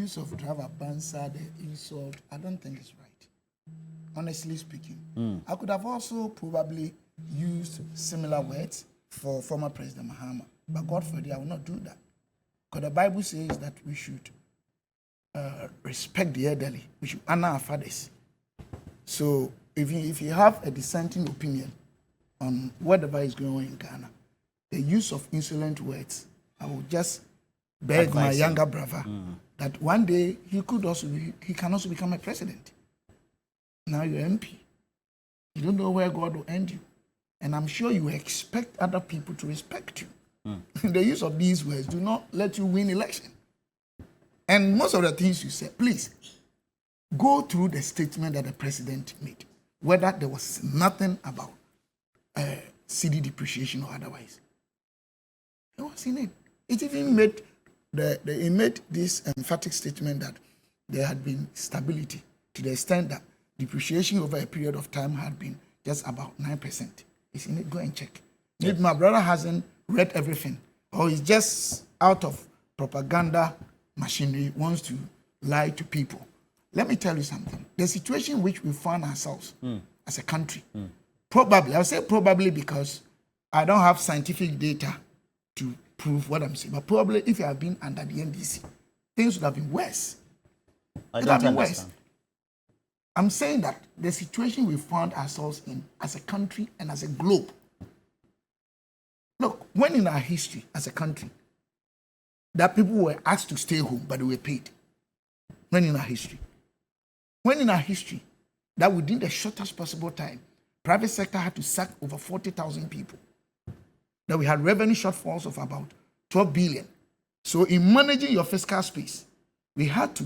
use of driver bansa, the insult, I don't think it's right. Honestly speaking. I could have also probably used similar words for former President Mahama. But God forbid, I will not do that. Because the Bible says that we should respect the elderly. We should honor our fathers. So if you have a dissenting opinion on whatever is going on in Ghana, the use of insolent words, I will just beg my younger brother that one day he can also become a president. Now you're MP. You don't know where God will end you. And I'm sure you expect other people to respect you. The use of these words do not let you win election. And most of the things you said, please, go through the statement that the president made, whether there was nothing about CD depreciation or otherwise. It was in it. It even made it made this emphatic statement that there had been stability to the extent that depreciation over a period of time had been just about 9%. It's in it. Go and check. Maybe my brother hasn't read everything, or he's just out of propaganda machinery, wants to lie to people. Let me tell you something. The situation in which we found ourselves as a country, probably, I'll say probably because I don't have scientific data to prove what I'm saying, but probably if you have been under the NDC, things would have been worse. I don't understand. I'm saying that the situation we found ourselves in as a country and as a globe. Look, when in our history as a country, that people were asked to stay home, but they were paid. When in our history. When in our history, that within the shortest possible time, private sector had to sack over 40,000 people. That we had revenue shortfalls of about 12 billion. So in managing your fiscal space, we had to,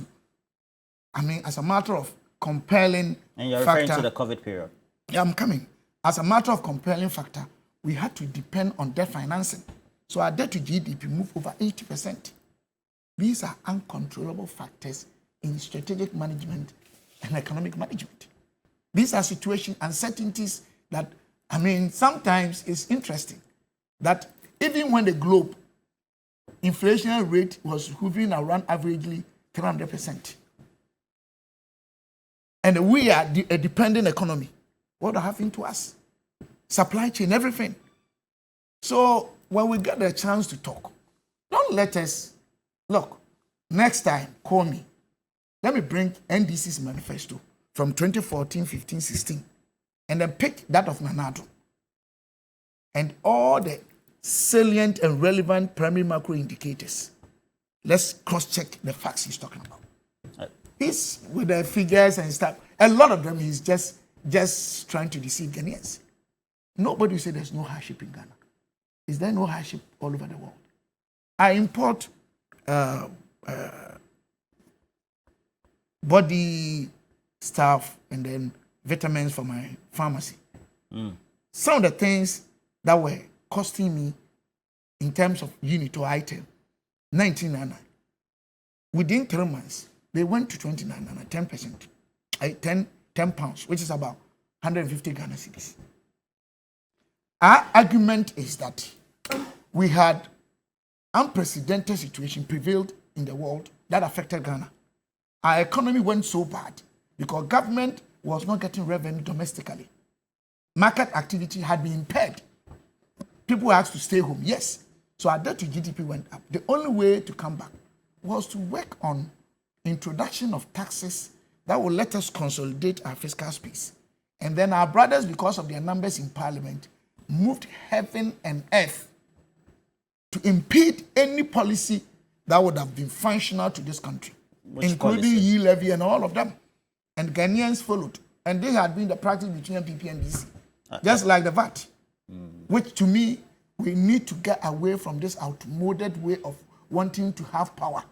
as a matter of compelling factor. And you're referring to the COVID period. Yeah, I'm coming. As a matter of compelling factor, we had to depend on debt financing. So our debt to GDP moved over 80%. These are uncontrollable factors in strategic management and economic management. These are situation uncertainties that, sometimes it's interesting that even when the globe inflation rate was hovering around averagely 300%, and we are a dependent economy, what happened to us? Supply chain, everything. So when we get the chance to talk, don't let us, look, next time, call me. Let me bring NDC's manifesto from 2014, 15, 16, and then pick that of Nanado. And all the salient and relevant primary macro indicators. Let's cross-check the facts he's talking about. He's with the figures and stuff. A lot of them he's just trying to deceive Ghanaians. Nobody will say there's no hardship in Ghana. Is there no hardship all over the world? I import body stuff and then vitamins for my pharmacy. Some of the things that were costing me in terms of unit or item, 19.99. Within 3 months, they went to 29.99, 10%, 10 pounds, which is about 150 Ghana cedis. Our argument is that we had unprecedented situation prevailed in the world that affected Ghana. Our economy went so bad because government was not getting revenue domestically. Market activity had been impaired. People were asked to stay home, yes. So our debt to GDP went up. The only way to come back was to work on introduction of taxes that will let us consolidate our fiscal space. And then our brothers, because of their numbers in parliament, moved heaven and earth to impede any policy that would have been functional to this country, including yield levy and all of them. And Ghanaians followed. And this had been the practice between MPP and DC, just like the VAT, which to me, we need to get away from this outmoded way of wanting to have power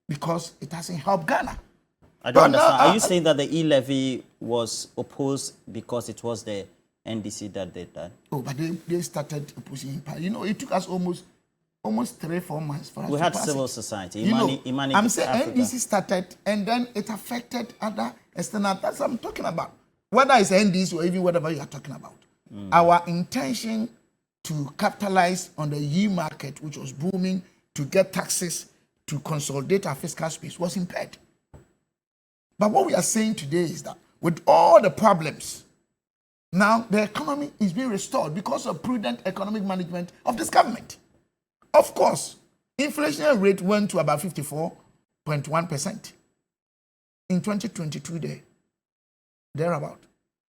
because it doesn't help Ghana. I don't understand. Are you saying that the e-levy was opposed because it was the NDC that did that? Oh, but they started opposing. It took us almost 3-4 months for us to pass it. We had civil society. Imani I'm saying NDC started and then it affected other external. That's what I'm talking about. Whether it's NDC or even whatever you are talking about. Our intention to capitalize on the yield market, which was booming, to get taxes, to consolidate our fiscal space was impaired. But what we are saying today is that with all the problems, now the economy is being restored because of prudent economic management of this government. Of course, inflation rate went to about 54.1% in 2022 thereabout.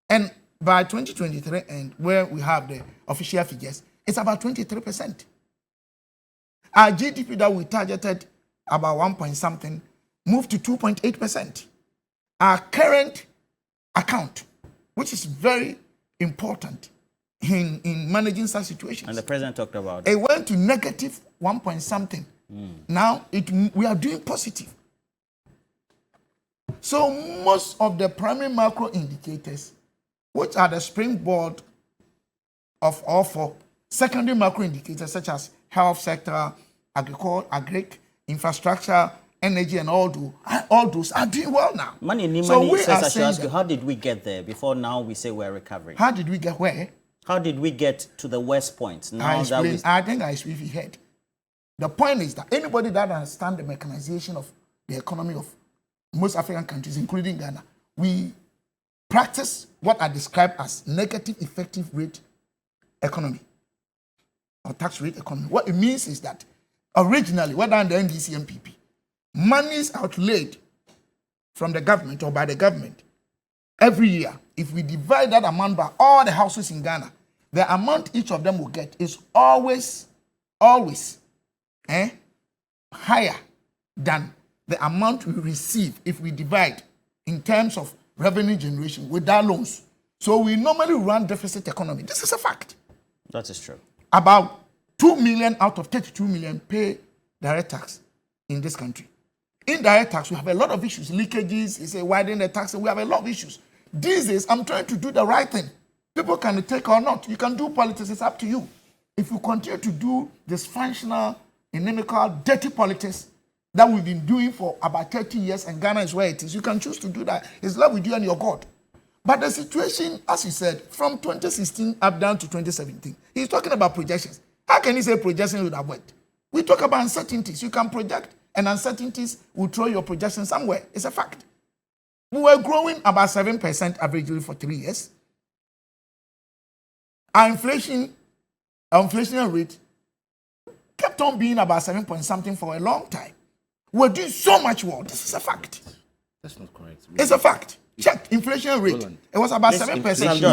And by 2023 end, where we have the official figures, it's about 23%. Our GDP that we targeted about 1 point something moved to 2.8%. Our current account, which is very important in managing such situations. And the president talked about it. It went to negative 1 point something. Now we are doing positive. So most of the primary macro indicators, which are the springboard of all for secondary macro indicators such as health sector, agric, infrastructure, energy, and all those are doing well now. Money says I should ask you, how did we get there before now we say we're recovering? How did we get where? How did we get to the worst point? Now I think I swiftly head. The point is that anybody that understands the mechanization of the economy of most African countries, including Ghana, we practice what I describe as negative effective rate economy or tax rate economy. What it means is that originally, whether under NDC MPP, monies outlaid from the government or by the government every year, if we divide that amount by all the houses in Ghana, the amount each of them will get is always higher than the amount we receive if we divide in terms of revenue generation without loans. So we normally run deficit economy. This is a fact. That is true. About 2 million out of 32 million pay direct tax in this country. Indirect tax, we have a lot of issues. Leakages, it's a widening the tax, we have a lot of issues. These days, I'm trying to do the right thing. People can take or not. You can do politics, it's up to you. If you continue to do dysfunctional, inimical, dirty politics that we've been doing for about 30 years and Ghana is where it is, you can choose to do that. It's love with you and your God. But the situation, as he said, from 2016 up down to 2017, he's talking about projections. How can he say projections would have worked? We talk about uncertainties. You can project, and uncertainties will throw your projection somewhere. It's a fact. We were growing about 7% averagely for 3 years. Our inflation rate kept on being about 7 point something for a long time. We're doing so much well. This is a fact. That's not correct. It's a fact. Check inflation rate. It was about 7%.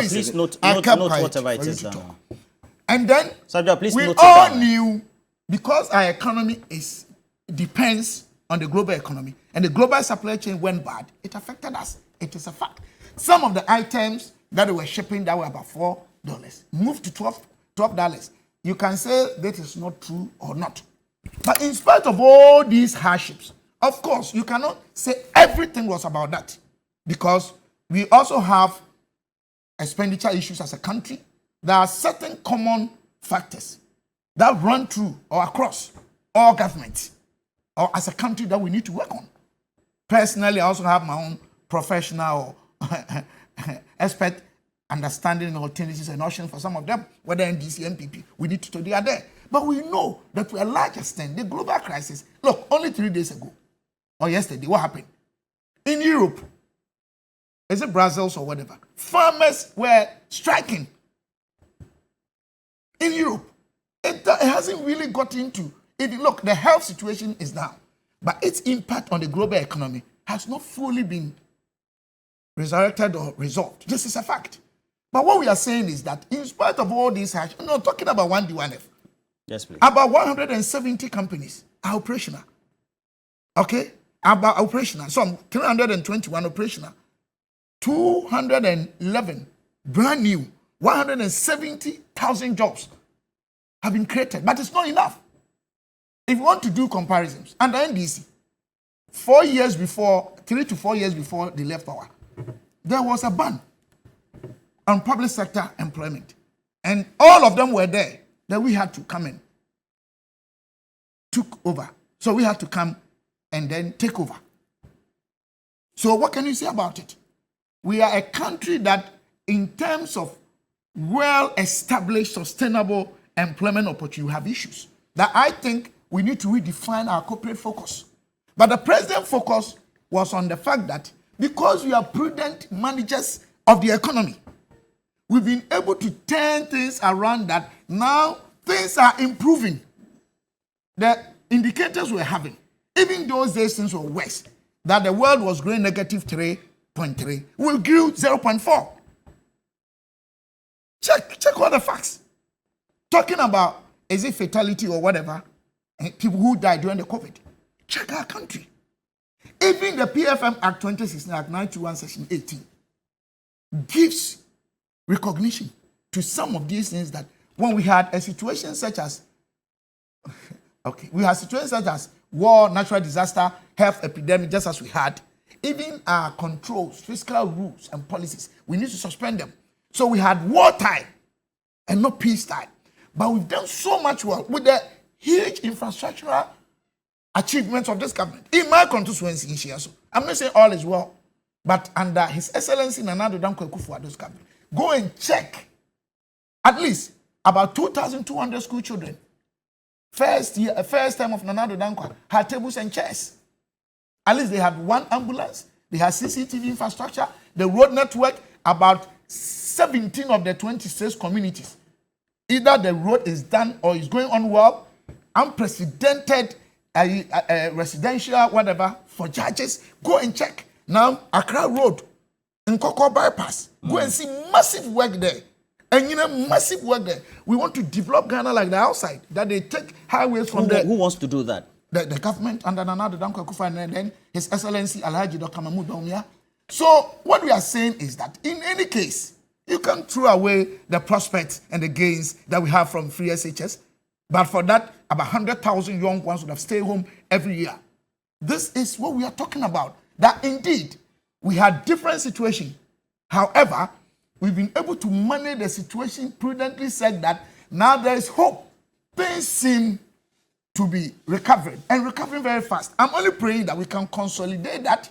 Please note whatever it is. And then Sandra, we all knew, because our economy depends on the global economy, and the global supply chain went bad, it affected us. It is a fact. Some of the items that they were shipping that were about $4 moved to $12. You can say that is not true or not. But in spite of all these hardships, of course, you cannot say everything was about that, because we also have expenditure issues as a country. There are certain common factors that run through or across all governments or as a country that we need to work on. Personally, I also have my own professional expert understanding alternatives and options for some of them, whether NDC, MPP, we need to study are there. But we know that to a large extent, the global crisis, look, only 3 days ago, or yesterday, what happened? In Europe, is it Brazil or whatever, farmers were striking. In Europe, it hasn't really got into it. Look, the health situation is down, but its impact on the global economy has not fully been resurrected or resolved. This is a fact. But what we are saying is that in spite of all these, I'm not talking about 1D1F. Yes, please. About 170 companies are operational. Okay? About operational. Some 321 operational. 211 brand new. 170,000 jobs have been created. But it's not enough. If you want to do comparisons, under NDC, 3 to 4 years before they left power, there was a ban on public sector employment. And all of them were there. Then we had to come in, took over. So we had to come and then take over. So what can you say about it? We are a country that, in terms of well-established, sustainable employment opportunity, have issues that I think we need to redefine our corporate focus. But the president's focus was on the fact that because we are prudent managers of the economy, we've been able to turn things around that now things are improving. The indicators we're having, even those days things were worse, that the world was growing negative 3.3, we grew 0.4. Check all the facts. Talking about, is it fatality or whatever, people who died during the COVID. Check our country. Even the PFM Act 2016, Act 921, Section 18, gives recognition to some of these things that when we had a situation such as, we had situations such as war, natural disaster, health epidemic, just as we had, even our controls, fiscal rules and policies, we need to suspend them. So we had wartime and not peacetime. But we've done so much well with the huge infrastructural achievements of this government. In my constituency in Shiaso, I'm not saying all is well, but under His Excellency Nana Addo Dankwa Akufo-Addo's government, go and check at least about 2,200 school children. First time of Nana Addo Dankwa had tables and chairs. At least they had one ambulance, they had CCTV infrastructure, the road network, about 17 of the 26 communities. Either the road is done or is going on well, unprecedented residential, whatever, for judges. Go and check. Now, Accra Road, in Nkoko Bypass, go and see massive work there. And massive work there. We want to develop Ghana like the outside, that they take highways from there. Who wants to do that? The government under Nana Addo Dankwa Akufo-Addo and then His Excellency Alhaji Dr. Mahmoud Bawumia. So what we are saying is that in any case, you can throw away the prospects and the gains that we have from free SHS. But for that, about 100,000 young ones would have stayed home every year. This is what we are talking about. That indeed, we had different situations. However, we've been able to manage the situation prudently, said that now there is hope. Things seem to be recovering and recovering very fast. I'm only praying that we can consolidate that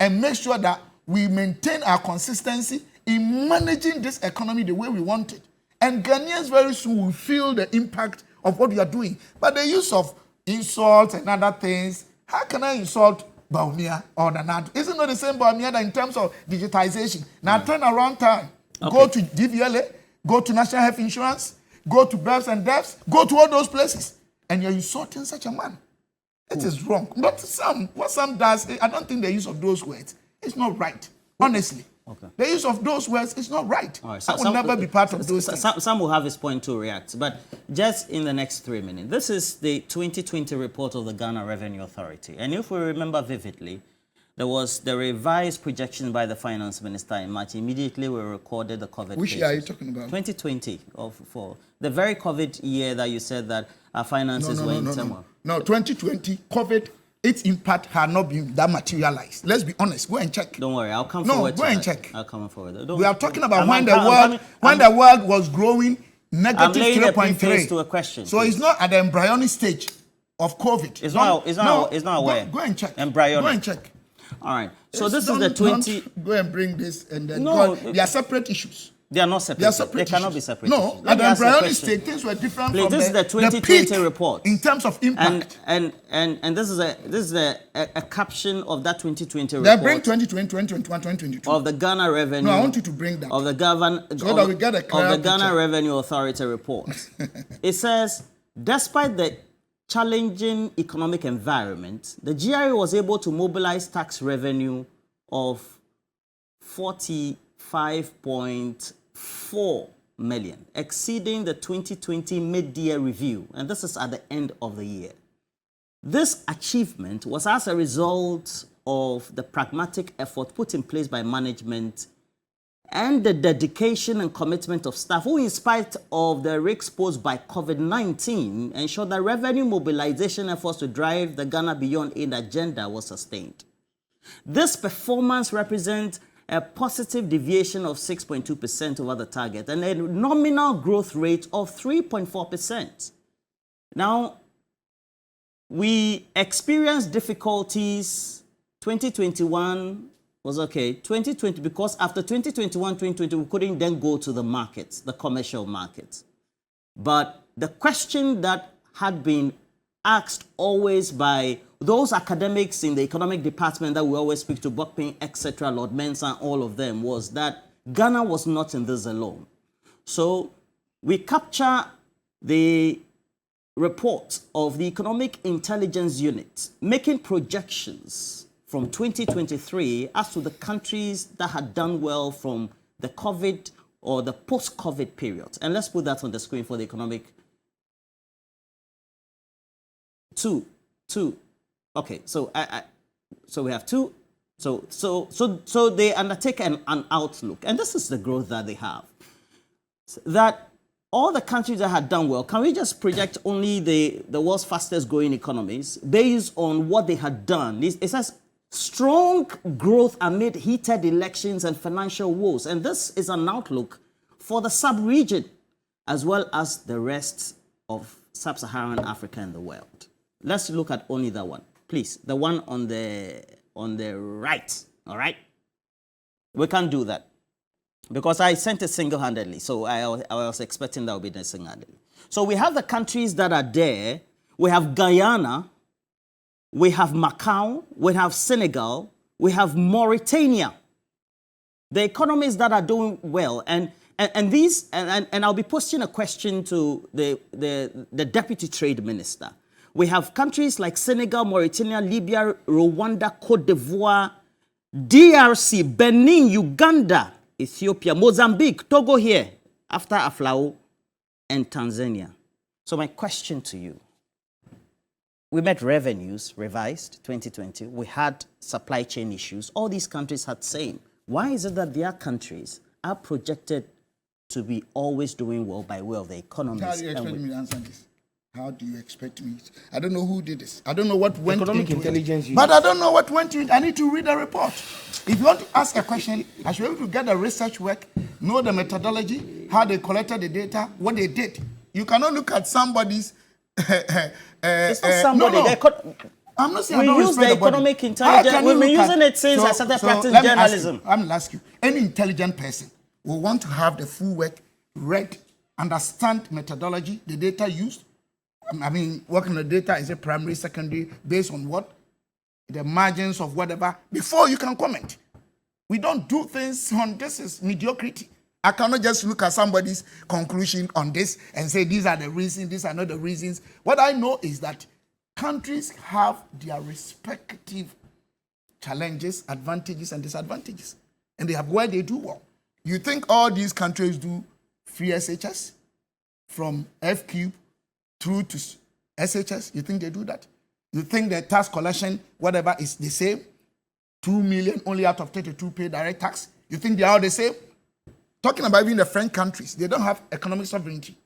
and make sure that we maintain our consistency in managing this economy the way we want it. And Ghanaians very soon will feel the impact of what we are doing. But the use of insults and other things, how can I insult Bawumia or Nana Addo? Isn't it the same Bawumia that in terms of digitization? Now turn around time. Okay. Go to DVLA, go to National Health Insurance, go to births and deaths, go to all those places. And you're insulting such a man. It is wrong. But what some does, I don't think the use of those words is not right. Honestly. Okay. The use of those words is not right. All right. I will never be part of those things. Some will have his point to react, but just in the next 3 minutes. This is the 2020 report of the Ghana Revenue Authority. And if we remember vividly, there was the revised projection by the finance minister in March. Immediately we recorded the COVID Which year are you talking about? 2020, for the very COVID year that you said that our finances were in turmoil. No, 2020, COVID, its impact had not been that materialized. Let's be honest. Go and check. Don't worry, I'll come forward. No, go and check. I'll come forward. We are talking about when the world was growing negative 3.3 to a question. So please. It's not at the embryonic stage of COVID. It's not aware. Go and check. Embryonic. Go and check. All right. So this is the 20. Go and bring this and then. No, they are separate issues. They are not separate. They are separate. They cannot be separate. No, at the embryonic stage, things were different. Please, from this is the 2020 report in terms of impact. And this is a caption of that 2020 report. They bring 2020, 2021, 2022 of the Ghana Revenue. No, I want you to bring that of the Ghana Revenue Authority report. It says, despite the challenging economic environment, the GRA was able to mobilize tax revenue of 45.4 million, exceeding the 2020 mid-year review, and this is at the end of the year. This achievement was as a result of the pragmatic effort put in place by management and the dedication and commitment of staff who, in spite of the risks posed by COVID-19, ensured that revenue mobilization efforts to drive the Ghana Beyond Aid agenda was sustained. This performance represents a positive deviation of 6.2% over the target and a nominal growth rate of 3.4%. Now, we experienced difficulties. 2021 was okay. 2020, because after 2021, 2020, we couldn't then go to the markets, the commercial markets. But the question that had been asked always by those academics in the economic department that we always speak to, Bokpin, etc., Lord Mensah, and all of them, was that Ghana was not in this alone. So we capture the report of the Economic Intelligence Unit making projections from 2023 as to the countries that had done well from the COVID or the post-COVID period. And let's put that on the screen for the economic. Two. Okay, so so we have two. So they undertake an outlook, and this is the growth that they have. That all the countries that had done well, can we just project only the world's fastest growing economies based on what they had done? It says strong growth amid heated elections and financial woes. And this is an outlook for the sub-region as well as the rest of sub-Saharan Africa and the world. Let's look at only that one. Please, the one on the right, all right? We can't do that because I sent it single-handedly. So I was expecting that would be the single-handedly. So we have the countries that are there. We have Guyana, we have Macau, we have Senegal, we have Mauritania. The economies that are doing well, and I'll be posting a question to the Deputy Trade Minister. We have countries like Senegal, Mauritania, Libya, Rwanda, Cote d'Ivoire, DRC, Benin, Uganda, Ethiopia, Mozambique, Togo here, after Aflao, and Tanzania. So my question to you, we met revenues revised 2020. We had supply chain issues. All these countries had same. Why is it that their countries are projected to be always doing well by way of the economies? How do you expect me to answer this? How do you expect me? I don't know who did this. I don't know what went Economic into Intelligence it. Unit. But I don't know what went into it. I need to read the report. If you want to ask a question, I should be able to get the research work, know the methodology, how they collected the data, what they did. You cannot look at somebody's... it's not somebody. No. I'm not saying we use the economic intelligence. We've been using it since I started practicing journalism. Let me ask you. Any intelligent person will want to have the full work read, understand methodology, the data used. I mean, working on the data, is it primary, secondary, based on what? The margins of whatever, before you can comment. We don't do things on this is mediocrity. I cannot just look at somebody's conclusion on this and say these are the reasons, these are not the reasons. What I know is that countries have their respective challenges, advantages, and disadvantages. And they have where they do well. You think all these countries do free SHS from F-cube through to SHS? You think they do that? You think the tax collection, whatever, is the same? 2 million only out of 32 pay direct tax? You think they are all the same? Talking about even the French countries, they don't have economic sovereignty.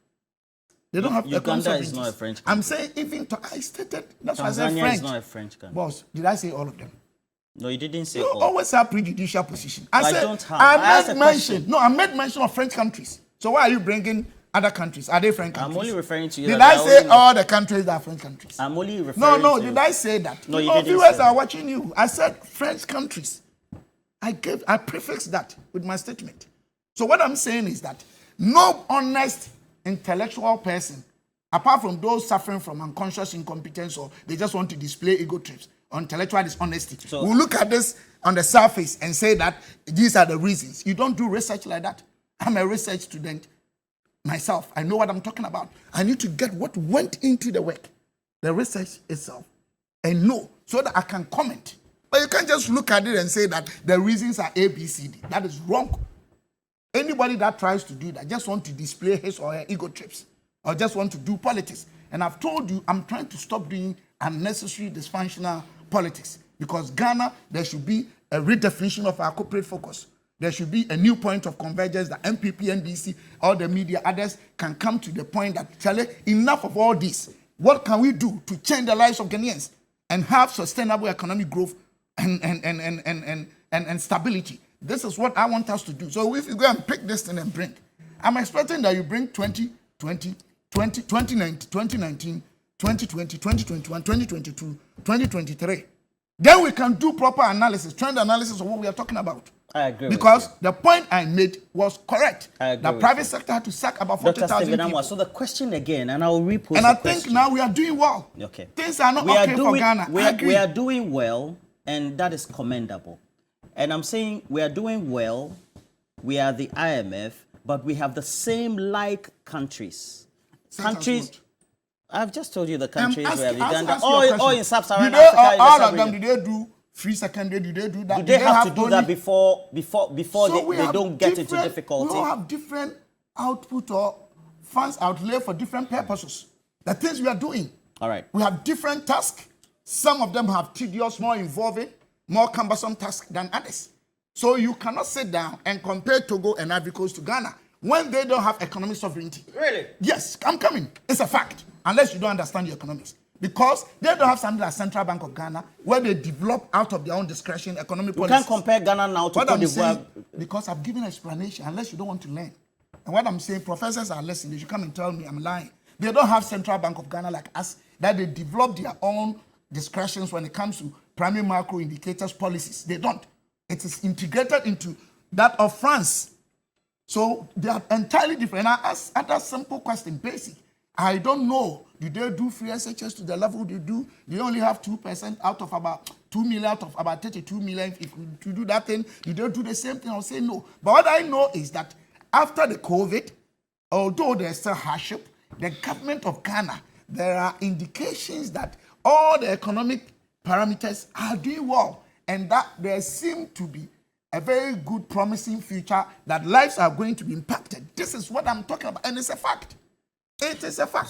They don't have economic sovereignty. Uganda is not a French country. I'm saying even I stated, that's why I said Tanzania French. is not a French country. Boss, did I say all of them? No, you didn't say You all. always have prejudicial position. I don't have. I made mention of French countries. So why are you bringing other countries? Are they French countries? I'm only referring to you. Did I say all the countries that are French countries? I'm only referring No, to did I say that? No, you didn't viewers say are that. watching you. I said French countries. I prefixed that with my statement. So what I'm saying is that no honest intellectual person, apart from those suffering from unconscious incompetence or they just want to display ego trips, or intellectual dishonesty, will look at this on the surface and say that these are the reasons. You don't do research like that. I'm a research student myself. I know what I'm talking about. I need to get what went into the work, the research itself, and know so that I can comment. But you can't just look at it and say that the reasons are A, B, C, D. That is wrong. Anybody that tries to do that just want to display his or her ego trips or just want to do politics. And I've told you, I'm trying to stop doing unnecessary dysfunctional politics because Ghana, there should be a redefinition of our corporate focus. There should be a new point of convergence that MPP, NDC, all the media, others can come to the point that, Charlie, enough of all this. What can we do to change the lives of Ghanaians and have sustainable economic growth and stability? This is what I want us to do. So if you go and pick this thing and bring, I'm expecting that you bring 2020, 2019, 2020, 2021, 2022, 2023. Then we can do proper analysis, trend analysis of what we are talking about. I agree because with you. the point I made was correct. I agree The private sector had to sack about 40,000 people. So the question again, and I will repose and the I question. think now we are doing well. Okay. Things are not okay for Ghana. We are doing well, and that is commendable. And I'm saying we are doing well. We are the IMF, but we have the same like countries. Countries. I've just told you the countries where Uganda, or in Sub-Saharan Africa. All of them, did they do free secondary? Did they do that? Do they have to do that before they don't get into difficulty? We all have different output or funds outlay for different purposes. The things we are doing. All right. We have different tasks. Some of them have tedious, more involving, more cumbersome tasks than others. So you cannot sit down and compare Togo and Ivory Coast to Ghana when they don't have economic sovereignty. Really? Yes, I'm coming. It's a fact. Unless you don't understand the economics. Because they don't have something like Central Bank of Ghana where they develop out of their own discretion economic policies. You can't compare Ghana now to Cote d'Ivoire. Because I've given an explanation, unless you don't want to learn. And what I'm saying, professors are listening. They should come and tell me I'm lying. They don't have Central Bank of Ghana like us, that they develop their own discretions when it comes to primary macro indicators policies. They don't. It is integrated into that of France. So they are entirely different. And I ask that simple question, basic. I don't know. Do they do free SHS to the level they do? They only have 2% out of about 2 million, out of about 32 million. If you do that thing, do they do the same thing? I'll say no. But what I know is that after the COVID, although there's still hardship, the government of Ghana, there are indications that all the economic parameters are doing well, and that there seems to be a very good, promising future that lives are going to be impacted. This is what I'm talking about, and it's a fact. It is a fact.